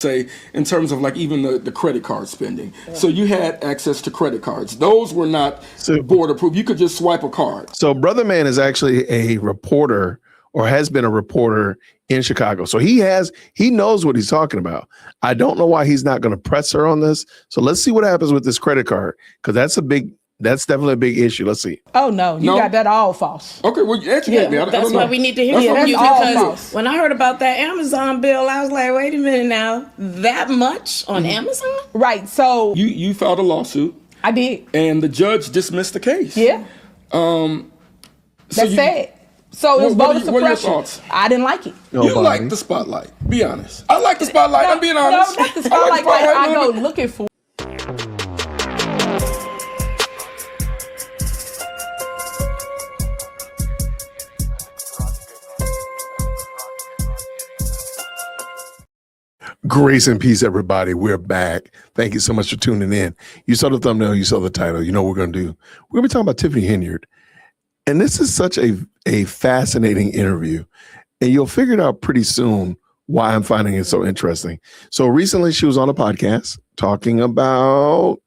say in terms of like even the credit card spending. So you had access to credit cards. Those were not board approved. You could just swipe a card. So Brother Man is actually a reporter or has been a reporter in Chicago. So he knows what he's talking about. I don't know why he's not going to press her on this. So let's see what happens with this credit card, because that's definitely a big issue. Let's see. Oh, no. You got that all false. Okay, well, educate me. That's why we need to hear from you, because when I heard about that Amazon bill, I was like, wait a minute now. That much on Amazon? Right. So you filed a lawsuit. I did. And the judge dismissed the case. Yeah. That's sad. So it's voter suppression. What are your thoughts? I didn't like it. You like the spotlight. Be honest. I like the spotlight. I'm being honest. No, not the spotlight. I go looking for. Grace and peace, everybody. We're back. Thank you so much for tuning in. You saw the thumbnail, you saw the title. You know what we're going to do. We're going to be talking about Tiffany Henyard. And this is such a fascinating interview. And you'll figure it out pretty soon why I'm finding it so interesting. So recently she was on a podcast talking about,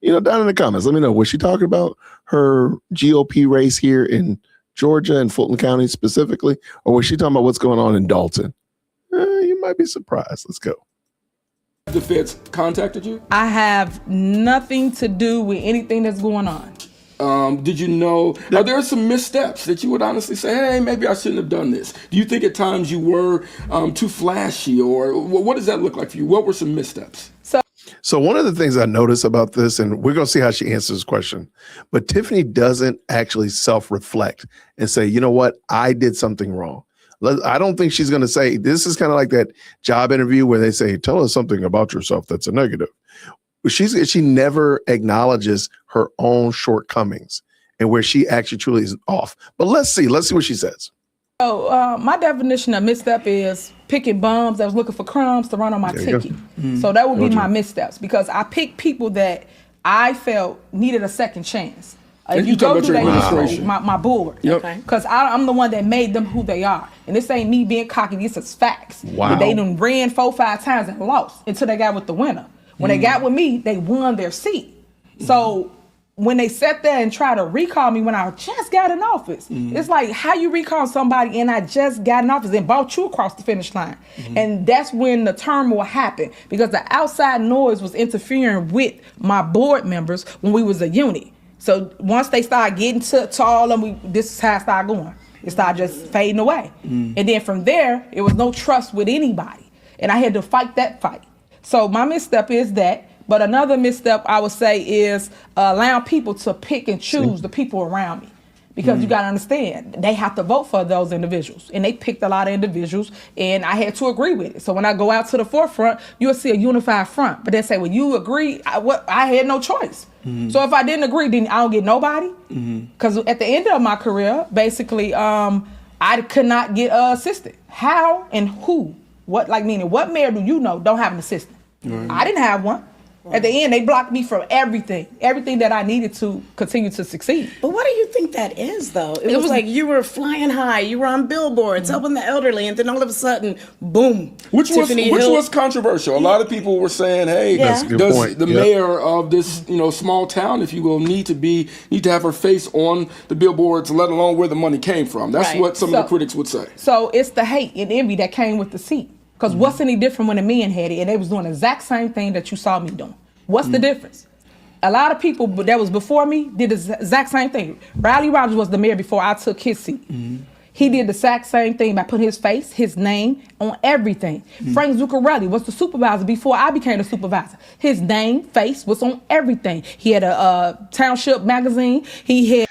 down in the comments, let me know, was she talking about her GOP race here in Georgia and Fulton County specifically? Or was she talking about what's going on in Dalton? You might be surprised. Let's go. The feds contacted you? I have nothing to do with anything that's going on. Did you know, are there some missteps that you would honestly say, hey, maybe I shouldn't have done this? Do you think at times you were too flashy, or what does that look like for you? What were some missteps? So one of the things I noticed about this, and we're going to see how she answers this question, but Tiffany doesn't actually self-reflect and say, you know what, I did something wrong. I don't think she's going to say, this is kind of like that job interview where they say, tell us something about yourself that's a negative. She never acknowledges her own shortcomings and where she actually truly is off. But let's see what she says. Oh, my definition of misstep is picking bums that was looking for crumbs to run on my ticket. So that would be my missteps, because I picked people that I felt needed a second chance. If you go through that, my board, because I'm the one that made them who they are. And this ain't me being cocky, this is facts. Wow. They done ran 4-5 times and lost until they got with the winner. When they got with me, they won their seat. So when they sat there and tried to recall me when I just got in office, it's like, how you recall somebody and I just got in office and brought you across the finish line? And that's when the turmoil happened, because the outside noise was interfering with my board members when we was a unit. So once they started getting to all of them, this is how it started going. It started just fading away. And then from there, it was no trust with anybody. And I had to fight that fight. So my misstep is that. But another misstep I would say is allowing people to pick and choose the people around me. Because you got to understand, they have to vote for those individuals. And they picked a lot of individuals, and I had to agree with it. So when I go out to the forefront, you'll see a unified front. But they say, well, you agree, I had no choice. So if I didn't agree, then I don't get nobody. Because at the end of my career, basically, I could not get an assistant. How and who? Meaning, what mayor do you know don't have an assistant? I didn't have one. At the end, they blocked me from everything that I needed to continue to succeed. But what do you think that is, though? It was like you were flying high, you were on billboards, helping the elderly, and then all of a sudden, boom. Which was controversial. A lot of people were saying, hey, does the mayor of this small town, if you will, need to have her face on the billboards, let alone where the money came from? That's what some of the critics would say. So it's the hate and envy that came with the seat. Because what's any different when the men had it and they was doing the exact same thing that you saw me doing? What's the difference? A lot of people that was before me did the exact same thing. Riley Rogers was the mayor before I took his seat. He did the exact same thing by putting his face, his name on everything. Frank Zuccarelli was the supervisor before I became the supervisor. His name, face was on everything. He had a township magazine.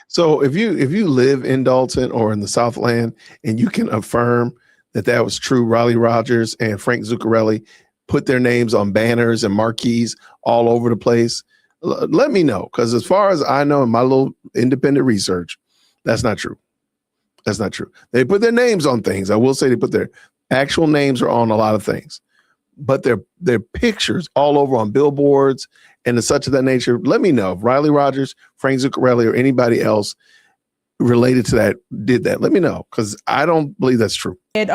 So if you live in Dalton or in the Southland and you can affirm that was true, Riley Rogers and Frank Zuccarelli put their names on banners and marquees all over the place, let me know. Because as far as I know in my little independent research, that's not true. That's not true. They put their names on things. I will say they put their actual names are on a lot of things. But their pictures all over on billboards and such of that nature. Let me know if Riley Rogers, Frank Zuccarelli, or anybody else related to that did that? Let me know, because I don't believe that's true. Had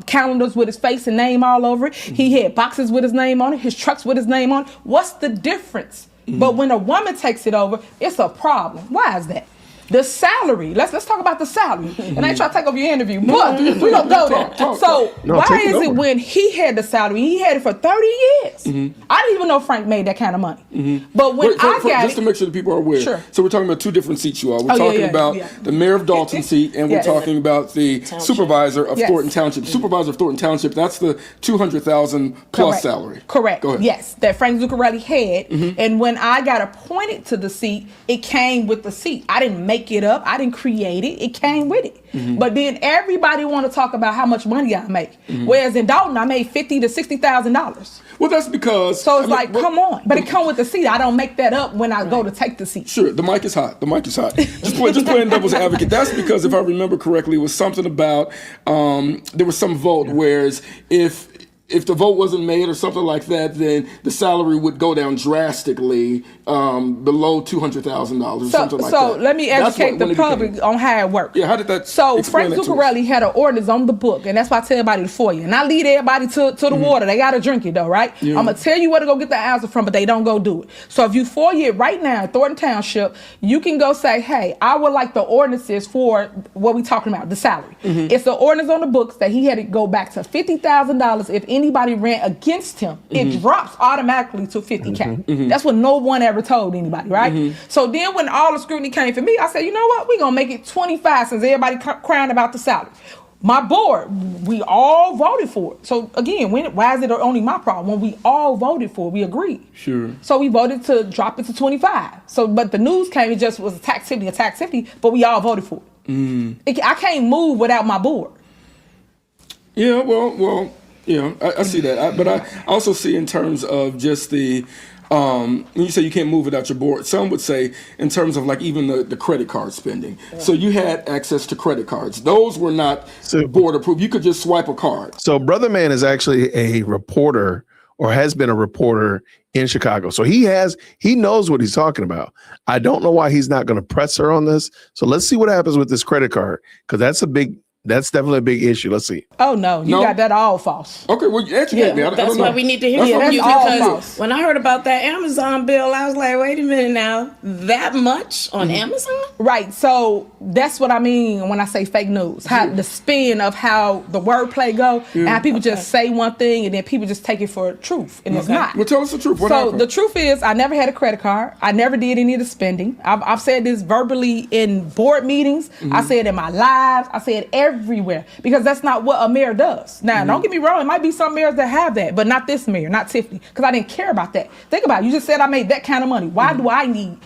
calendars with his face and name all over it. He had boxes with his name on it, his trucks with his name on it. What's the difference? But when a woman takes it over, it's a problem. Why is that? The salary. Let's talk about the salary. And I ain't trying to take over your interview, but we don't go there. So why is it when he had the salary, he had it for 30 years? I didn't even know Frank made that kind of money. But when I got just to make sure that people are aware. Sure. So we're talking about two different seats, you all. We're talking about the mayor of Dalton seat, and we're talking about the supervisor of Thornton Township. Supervisor of Thornton Township, that's the $200,000 plus salary. Correct. Go ahead. Yes, that Frank Zuccarelli had. And when I got appointed to the seat, it came with the seat. I didn't make it up. I didn't create it. It came with it. But then everybody want to talk about how much money I make. Whereas in Dalton, I made $50,000 to $60,000. Well, that's because... So it's come on. But it come with the seat. I don't make that up when I go to take the seat. Sure, the mic is hot. Just playing devil's advocate. That's because, if I remember correctly, it was something about there was some vote, whereas if the vote wasn't made or something like that, then the salary would go down drastically below $200,000 or something like that. So let me educate the public on how it works. Yeah, how did that? So Frank Zuccarelli had an ordinance on the book, and that's why I tell everybody for you. And I lead everybody to the water. They gotta drink it though, right? Yeah. I'm gonna tell you where to go get the answer from, but they don't go do it. So if you FOIA it right now at Thornton Township, you can go say, hey, I would like the ordinances for what we talking about, the salary. It's the ordinance on the books that he had to go back to $50,000 if anybody ran against him. It drops automatically to $50K. That's what no one ever told anybody, right? So then when all the scrutiny came for me, I said, you know what? We're going to make it 25 since everybody crying about the salary. My board, we all voted for it. So again, why is it only my problem? When we all voted for it, we agreed. Sure. So we voted to drop it to 25. So, but the news came, it just was a tax 50, but we all voted for it. I can't move without my board. Yeah, well, yeah, I see that. But I also see in terms of just the, when you say you can't move without your board, some would say in terms of like even the credit card spending. Yeah. So you had access to credit cards. Those were not board approved. You could just swipe a card. So Brother Man is actually a reporter, or has been a reporter in Chicago. So he knows what he's talking about. I don't know why he's not going to press her on this. So let's see what happens with this credit card, because that's definitely a big issue. Let's see. Oh, no. You got that all false. Okay, well, educate me. That's why we need to hear from you, because when I heard about that Amazon bill, I was like, wait a minute now. That much on Amazon? Right. So that's what I mean when I say fake news. How the spin of how the wordplay go, and how people just say one thing and then people just take it for truth, and it's not. Well, tell us the truth. What happened? So the truth is, I never had a credit card. I never did any of the spending. I've said this verbally in board meetings. I said it in my lives. I said everywhere, because that's not what a mayor does. Now, don't get me wrong, it might be some mayors that have that, but not this mayor, not Tiffany, because I didn't care about that. Think about it. You just said I made that kind of money. Why do I need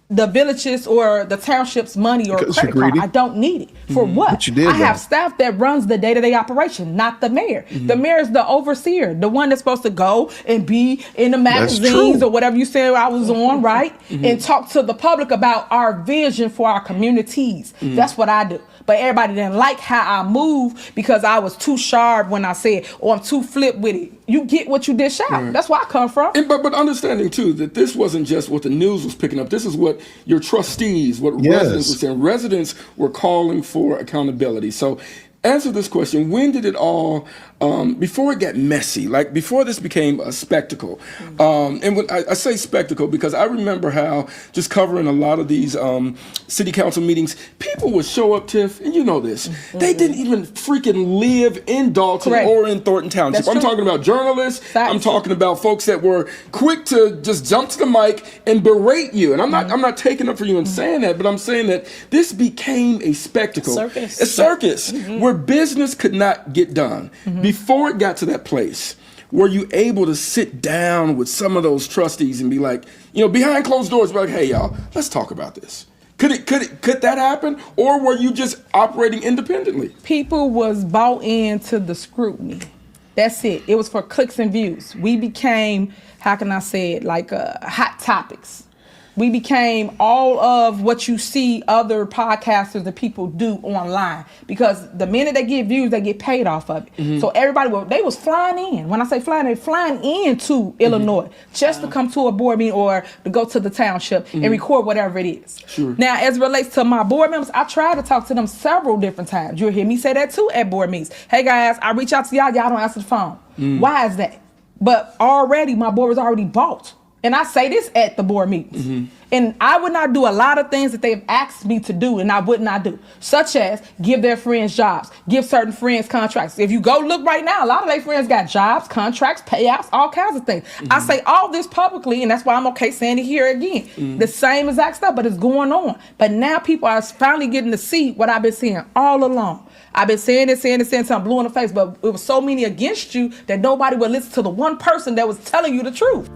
the villages or the township's money or credit card? I don't need it. For what? But you did, I have staff that runs the day-to-day operation, not the mayor. The mayor is the overseer, the one that's supposed to go and be in the magazines or whatever you said I was on, right? And talk to the public about our vision for our communities. That's what I do. But everybody didn't like how I move because I was too sharp when I said, or I'm too flip with it. You get what you dish out. Right. That's where I come from. But understanding too that this wasn't just what the news was picking up. This is what your trustees, what residents were saying. Residents were calling for accountability. So answer this question: when did it all, before it got messy, like before this became a spectacle? And when I say spectacle, because I remember how just covering a lot of these city council meetings, people would show up, Tiff, and you know this, they didn't even freaking live in Dalton or in Thornton Township. I'm talking about journalists. I'm talking about folks that were quick to just jump to the mic and berate you. And I'm not taking up for you and saying that, but I'm saying that this became a spectacle. A circus. Where business could not get done. Before it got to that place, were you able to sit down with some of those trustees and be like, behind closed doors, be like, hey, y'all, let's talk about this? Could that happen? Or were you just operating independently? People was bought into the scrutiny. That's it. It was for clicks and views. We became, how can I say it, like hot topics. We became all of what you see other podcasters and people do online, because the minute they get views, they get paid off of it. So everybody, they was flying in. When I say flying, they flying into Illinois just to come to a board meeting or to go to the township and record whatever it is. Sure. Now, as it relates to my board members, I try to talk to them several different times. You'll hear me say that too at board meetings. Hey guys, I reach out to y'all don't answer the phone. Why is that? But already my board was already bought. And I say this at the board meetings. And I would not do a lot of things that they've asked me to do, and I would not do, such as give their friends jobs, give certain friends contracts. If you go look right now, a lot of their friends got jobs, contracts, payouts, all kinds of things. I say all this publicly, and that's why I'm okay saying it here again. The same exact stuff, but it's going on. But now people are finally getting to see what I've been saying all along. I've been saying it till I'm blue in the face, but it was so many against you that nobody would listen to the one person that was telling you the truth.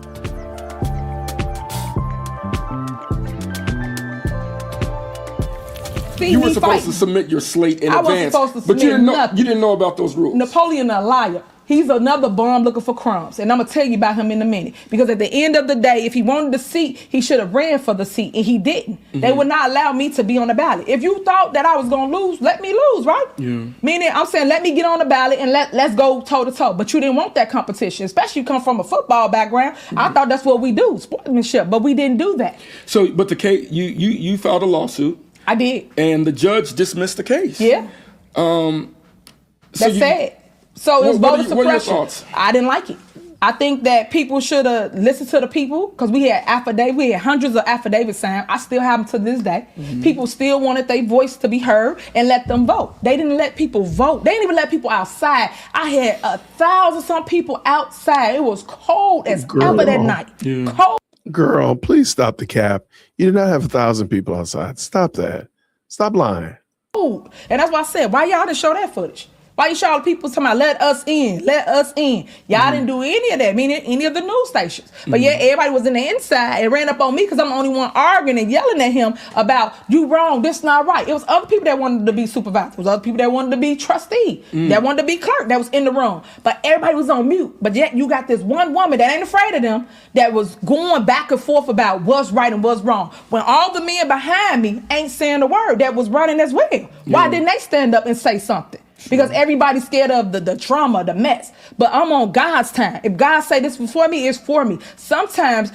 You were supposed to submit your slate in advance. I wasn't supposed to submit but you didn't know about those rules. Napoleon a liar. He's another bum looking for crumbs. And I'm going to tell you about him in a minute. Because at the end of the day, if he wanted the seat, he should have ran for the seat. And he didn't. They would not allow me to be on the ballot. If you thought that I was going to lose, let me lose, right? Yeah. Meaning, I'm saying, let me get on the ballot and let's go toe-to-toe. But you didn't want that competition, especially you come from a football background. I thought that's what we do, sportsmanship. But we didn't do that. So, but the case, you filed a lawsuit. I did. And the judge dismissed the case. Yeah. That's sad. So it was voter suppression. What are your thoughts? I didn't like it. I think that people should have listened to the people, because we had affidavits. We had hundreds of affidavits signed. I still have them to this day. People still wanted their voice to be heard and let them vote. They didn't let people vote. They didn't even let people outside. I had 1,000-some people outside. It was cold as ever that night. Yeah. Cold. Girl, please stop the cap. You did not have 1,000 people outside. Stop that. Stop lying. And that's why I said, why y'all didn't show that footage? Why you show all the people talking about let us in, let us in? Y'all didn't do any of that, meaning any of the news stations. But yeah, everybody was in the inside and ran up on me because I'm the only one arguing and yelling at him about you wrong, this not right. It was other people that wanted to be supervisor. It was other people that wanted to be trustee, that wanted to be clerk, that was in the room. But everybody was on mute. But yet you got this one woman that ain't afraid of them that was going back and forth about what's right and what's wrong. When all the men behind me ain't saying a word that was running as well. Why didn't they stand up and say something? Because everybody's scared of the trauma, the mess. But I'm on God's time. If God say this for me, it's for me. Sometimes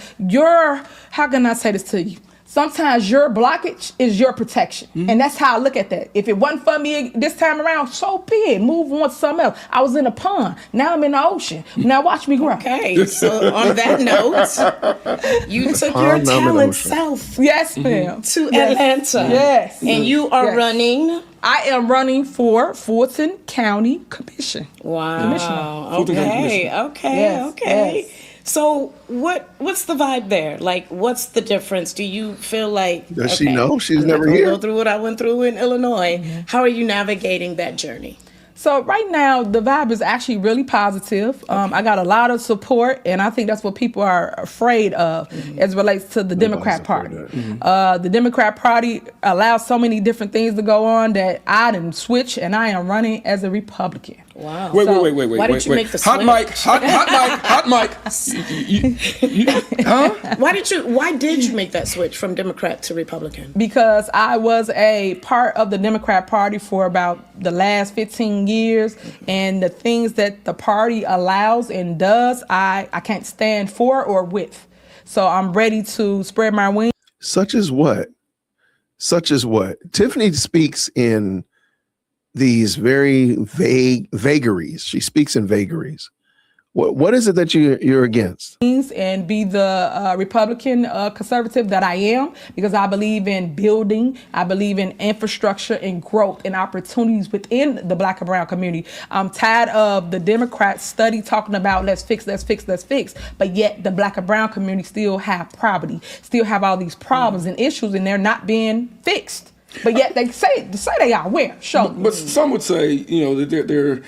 how can I say this to you? Sometimes your blockage is your protection. And that's how I look at that. If it wasn't for me this time around, so be it. Move on to something else. I was in a pond. Now I'm in the ocean. Now watch me grow. Okay, so on that note, you took your talent south. Yes, ma'am. To Atlanta. Yes. And you are running... I am running for Fulton County Commission. Wow. Okay. Yes. So what's the vibe there? Like, what's the difference? Do you feel like... Does she know? She's never here. Go through what I went through in Illinois. How are you navigating that journey? So right now, the vibe is actually really positive. I got a lot of support, and I think that's what people are afraid of as it relates to the Democrat Party. The Democrat Party allows so many different things to go on that I didn't switch, and I am running as a Republican. Wow. Wait. Why did you make the switch? Hot mic. Why did you make that switch from Democrat to Republican? Because I was a part of the Democrat Party for about the last 15 years, and the things that the party allows and does, I can't stand for or with. So I'm ready to spread my wings. Such as what? Tiffany speaks in these very vague vagaries. She speaks in vagaries. What is it that you're against? And be the Republican conservative that I am, because I believe in building. I believe in infrastructure and growth and opportunities within the Black and brown community. I'm tired of the Democrats study talking about let's fix, but yet the Black and brown community still have poverty, still have all these problems and issues, and they're not being fixed. But yet they say they are. Where? Show me. But some would say, that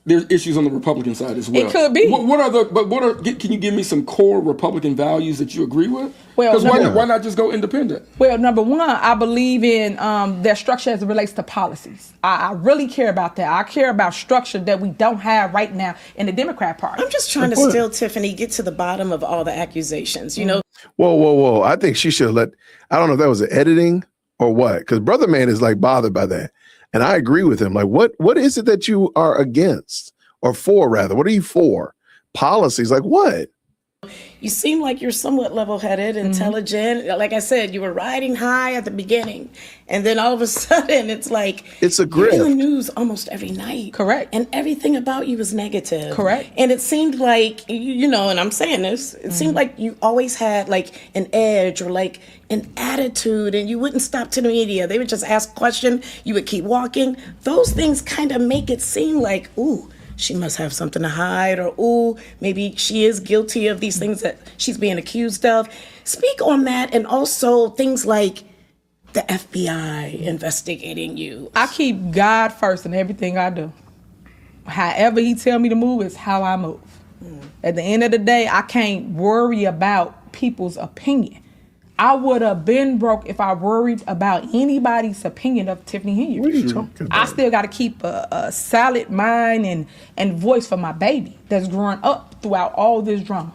there's issues on the Republican side as well. It could be. Can you give me some core Republican values that you agree with? Well, because why not just go independent? Well, number one, I believe in their structure as it relates to policies. I really care about that. I care about structure that we don't have right now in the Democrat Party. I'm just trying to still, Tiffany, get to the bottom of all the accusations. Whoa. I think she should I don't know if that was the editing or what, because Brother Man is like bothered by that. And I agree with him. Like, what is it that you are against or for, rather? What are you for? Policies, like what? You seem like you're somewhat level-headed, intelligent. Like I said, you were riding high at the beginning, and then all of a sudden, it's like it's a you're grift. in the news almost every night. Correct. And everything about you is negative. Correct. And it seemed like, and I'm saying this, it seemed like you always had like an edge or like an attitude, and you wouldn't stop to the media. They would just ask a question, you would keep walking. Those things kind of make it seem like, ooh, she must have something to hide, or, ooh, maybe she is guilty of these things that she's being accused of. Speak on that, and also things like the FBI investigating you. I keep God first in everything I do. However he tell me to move is how I move. At the end of the day, I can't worry about people's opinion. I would have been broke if I worried about anybody's opinion of Tiffany Henyard. What are you talking about? I still got to keep a solid mind and voice for my baby that's growing up throughout all this drama.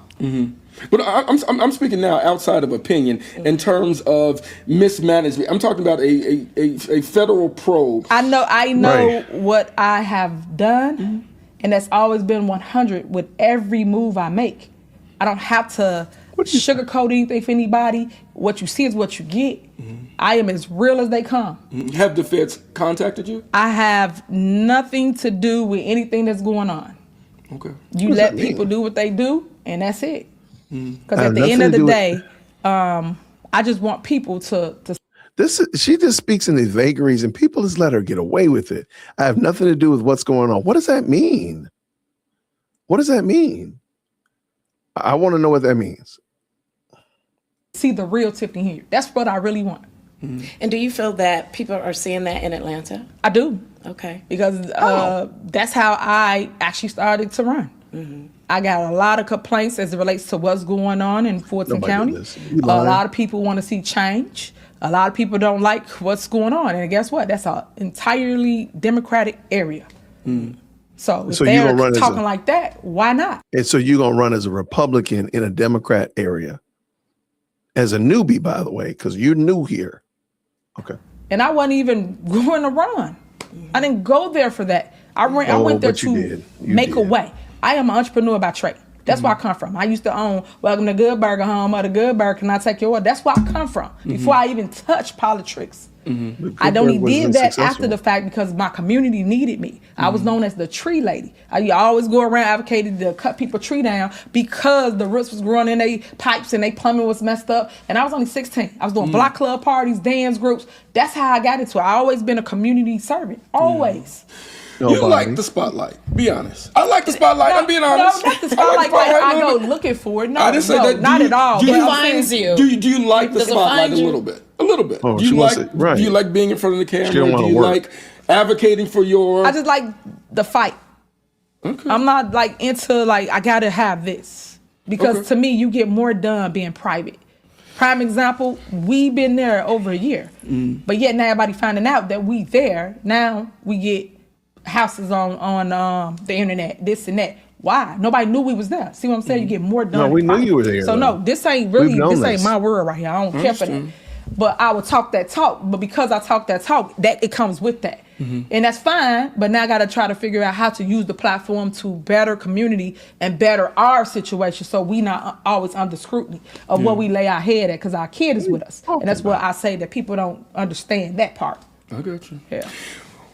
But I'm speaking now outside of opinion in terms of mismanagement. I'm talking about a federal probe. I know Right. what I have done, and that's always been 100 with every move I make. I don't have to sugarcoat anything for anybody. What you see is what you get. I am as real as they come. Have the feds contacted you? I have nothing to do with anything that's going on. Okay. You let people do what they do, and that's it. Because at the nothing end of to the do day, I just want people to. She just speaks in these vagaries, and people just let her get away with it. I have nothing to do with what's going on. What does that mean? What does that mean? I want to know what that means. See the real Tiffany Henyard. That's what I really want. And do you feel that people are seeing that in Atlanta? I do. Okay. Because that's how I actually started to run. I got a lot of complaints as it relates to what's going on in Fulton County. A lot of people want to see change. A lot of people don't like what's going on. And guess what? That's an entirely Democratic area. So if they're talking like that, why not? And so you're going to run as a Republican in a Democrat area. As a newbie, by the way, because you're new here. Okay. And I wasn't even going to run. I didn't go there for that. I went there to make a way. I am an entrepreneur by trade. That's where I come from. I used to own Welcome to Good Burger, home of the Good Burger. Can I take your order? That's where I come from. Before I even touched politics. I only did that after the fact because my community needed me. I was known as the tree lady. I always go around advocating to cut people tree down because the roots was growing in their pipes and their plumbing was messed up. And I was only 16. I was doing block club parties, dance groups. That's how I got into it. I always been a community servant. Always. You like the spotlight. Be honest. I like the spotlight. I'm being honest. No, not the spotlight. I go looking for it. No, I didn't say that. Not at all. It finds you. Do you like the spotlight a little bit? A little bit. Oh, do you like being in front of the camera? Do you like advocating for your? I just like the fight. Okay. I'm not like into like I gotta have this because to me you get more done being private. Prime example, we've been there over a year, but yet now everybody finding out that we there. Now we get houses on the internet, this and that. Why? Nobody knew we was there. See what I'm saying? You get more done. No, we knew you were there. So no, this ain't my world right here. I don't care for that. But I would talk that talk. But because I talk that talk, that it comes with that. And that's fine. But now I got to try to figure out how to use the platform to better community and better our situation so we not always under scrutiny of what we lay our head at because our kid is with us. And that's what I say that people don't understand that part. I got you. Yeah.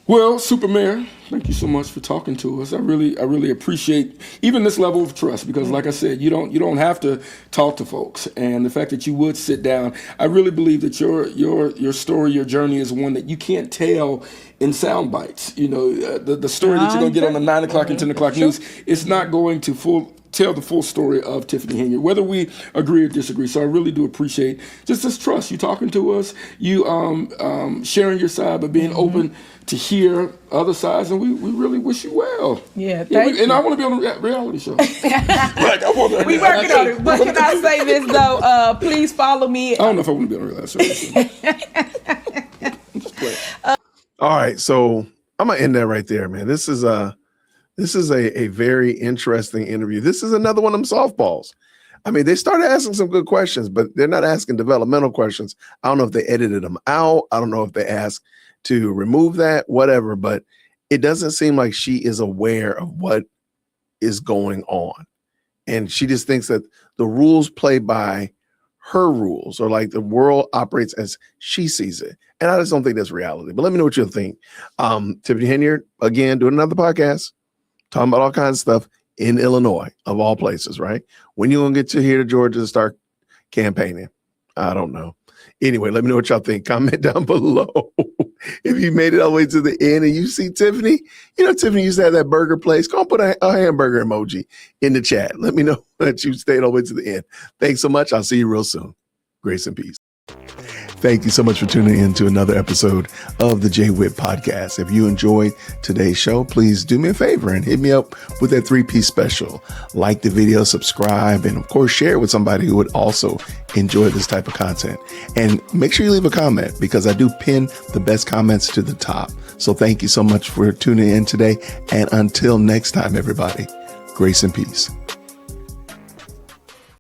Well, Super Mayor, thank you so much for talking to us. I really appreciate even this level of trust because, like I said, you don't have to talk to folks, and the fact that you would sit down, I really believe that your story, your journey is one that you can't tell in sound bites. You know, the story that you're gonna get on the 9 o'clock and 10 o'clock news, it's not going to tell the full story of Tiffany Henyard, whether we agree or disagree. So I really do appreciate just this trust. You talking to us, you sharing your side, but being open to hear other sides, and we really wish you well. Yeah, thank you. And I want to be on a reality show. We working on it. But can I say this though? Please follow me. I don't know if I want to be on a reality show. I'm just playing. All right, so I'm gonna end that right there, man. This is a very interesting interview. This is another one of them softballs. I mean, they started asking some good questions, but they're not asking developmental questions. I don't know if they edited them out. I don't know if they asked to remove that, whatever, but it doesn't seem like she is aware of what is going on. And she just thinks that the rules play by her rules, or like the world operates as she sees it. And I just don't think that's reality. But let me know what you think. Tiffany Henyard, again, doing another podcast, talking about all kinds of stuff in Illinois, of all places, right? When you going to get to here to Georgia to start campaigning? I don't know. Anyway, let me know what y'all think. Comment down below. If you made it all the way to the end and you see Tiffany, Tiffany used to have that burger place. Go and put a hamburger emoji in the chat. Let me know that you stayed all the way to the end. Thanks so much. I'll see you real soon. Grace and peace. Thank you so much for tuning in to another episode of the JWhit Podcast. If you enjoyed today's show, please do me a favor and hit me up with that 3-piece special. Like the video, subscribe, and of course, share it with somebody who would also enjoy this type of content. And make sure you leave a comment, because I do pin the best comments to the top. So thank you so much for tuning in today. And until next time, everybody, grace and peace.